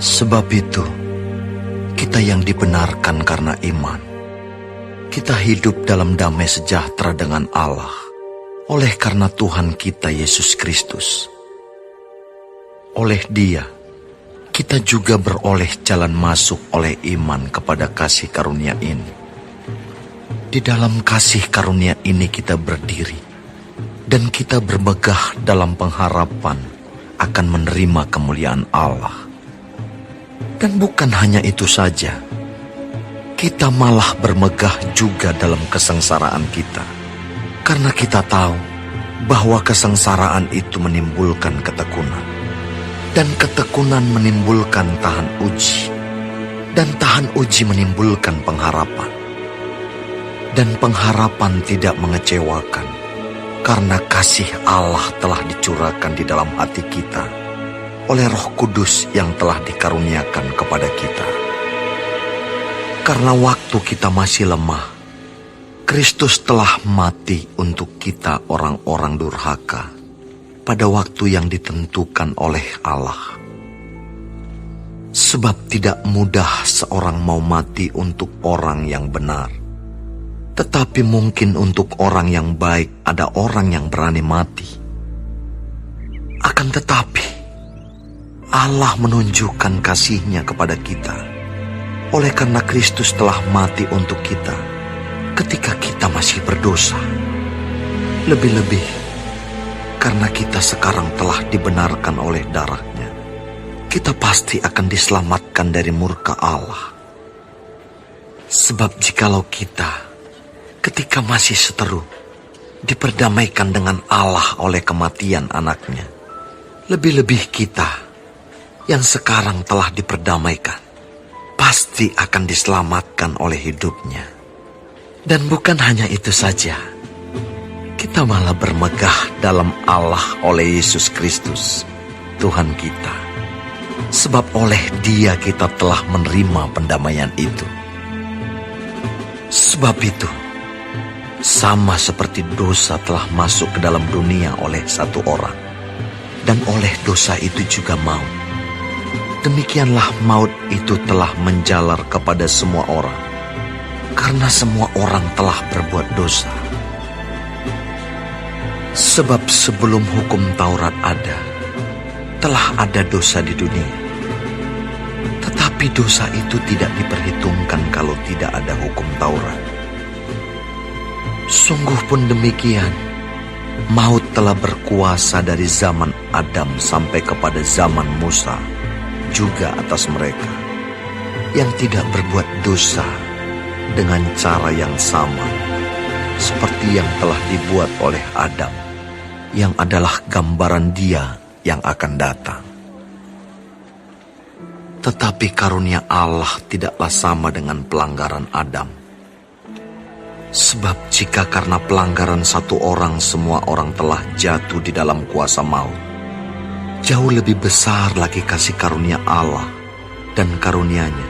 Sebab itu, kita yang dibenarkan karena iman, kita hidup dalam damai sejahtera dengan Allah, oleh karena Tuhan kita Yesus Kristus. Oleh Dia, kita juga beroleh jalan masuk oleh iman kepada kasih karunia ini. Di dalam kasih karunia ini kita berdiri, dan kita bermegah dalam pengharapan akan menerima kemuliaan Allah. Dan bukan hanya itu saja, kita malah bermegah juga dalam kesengsaraan kita. Karena kita tahu bahwa kesengsaraan itu menimbulkan ketekunan. Dan ketekunan menimbulkan tahan uji. Dan tahan uji menimbulkan pengharapan. Dan pengharapan tidak mengecewakan, karena kasih Allah telah dicurahkan di dalam hati kita oleh Roh Kudus yang telah dikaruniakan kepada kita. Karena waktu kita masih lemah, Kristus telah mati untuk kita orang-orang durhaka pada waktu yang ditentukan oleh Allah. Sebab tidak mudah seorang mau mati untuk orang yang benar, tetapi mungkin untuk orang yang baik ada orang yang berani mati. Akan tetapi, Allah menunjukkan kasih-Nya kepada kita, oleh karena Kristus telah mati untuk kita ketika kita masih berdosa. Lebih-lebih, karena kita sekarang telah dibenarkan oleh darah-Nya, kita pasti akan diselamatkan dari murka Allah. Sebab jikalau kita, ketika masih seteru, diperdamaikan dengan Allah oleh kematian anaknya, lebih-lebih kita yang sekarang telah diperdamaikan, pasti akan diselamatkan oleh hidupnya. Dan bukan hanya itu saja, kita malah bermegah dalam Allah oleh Yesus Kristus, Tuhan kita. Sebab oleh Dia kita telah menerima pendamaian itu. Sebab itu, sama seperti dosa telah masuk ke dalam dunia oleh satu orang, dan oleh dosa itu juga maut, demikianlah maut itu telah menjalar kepada semua orang, karena semua orang telah berbuat dosa. Sebab sebelum hukum Taurat ada, telah ada dosa di dunia. Tetapi dosa itu tidak diperhitungkan kalau tidak ada hukum Taurat. Sungguh pun demikian, maut telah berkuasa dari zaman Adam sampai kepada zaman Musa, juga atas mereka yang tidak berbuat dosa dengan cara yang sama seperti yang telah dibuat oleh Adam, yang adalah gambaran Dia yang akan datang. Tetapi karunia Allah tidaklah sama dengan pelanggaran Adam. Sebab jika karena pelanggaran satu orang semua orang telah jatuh di dalam kuasa maut, jauh lebih besar lagi kasih karunia Allah dan karunia-Nya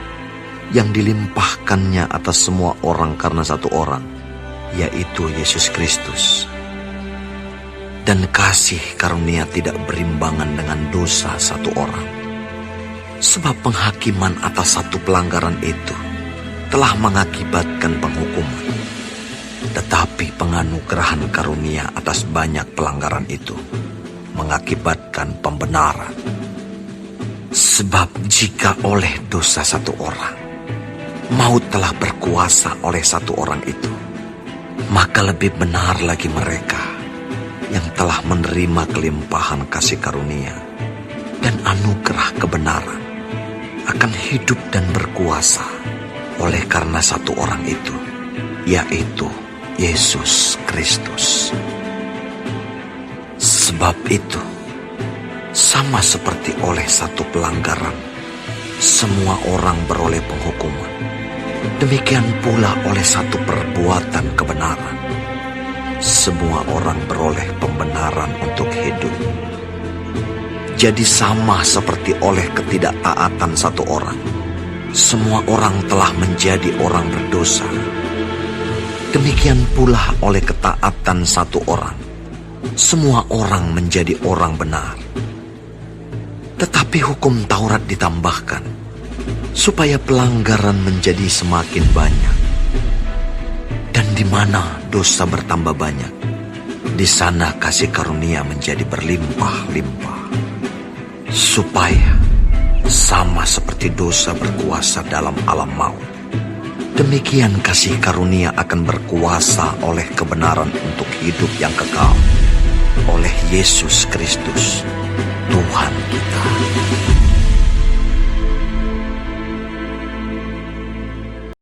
yang dilimpahkannya atas semua orang karena satu orang, yaitu Yesus Kristus. Dan kasih karunia tidak berimbangan dengan dosa satu orang. Sebab penghakiman atas satu pelanggaran itu telah mengakibatkan penghukuman. Tetapi penganugerahan karunia atas banyak pelanggaran itu mengakibatkan pembenaran. Sebab jika oleh dosa satu orang, maut telah berkuasa oleh satu orang itu, maka lebih benar lagi mereka yang telah menerima kelimpahan kasih karunia dan anugerah kebenaran akan hidup dan berkuasa oleh karena satu orang itu, yaitu Yesus Kristus. Sebab itu, sama seperti oleh satu pelanggaran, semua orang beroleh penghukuman. Demikian pula oleh satu perbuatan kebenaran, semua orang beroleh pembenaran untuk hidup. Jadi sama seperti oleh ketidaktaatan satu orang, semua orang telah menjadi orang berdosa. Demikian pula oleh ketaatan satu orang, semua orang menjadi orang benar. Tetapi Tapi hukum Taurat ditambahkan supaya pelanggaran menjadi semakin banyak. Dan di mana dosa bertambah banyak, di sana kasih karunia menjadi berlimpah-limpah. Supaya sama seperti dosa berkuasa dalam alam maut, demikian kasih karunia akan berkuasa oleh kebenaran untuk hidup yang kekal oleh Yesus Kristus, Tuhan kita.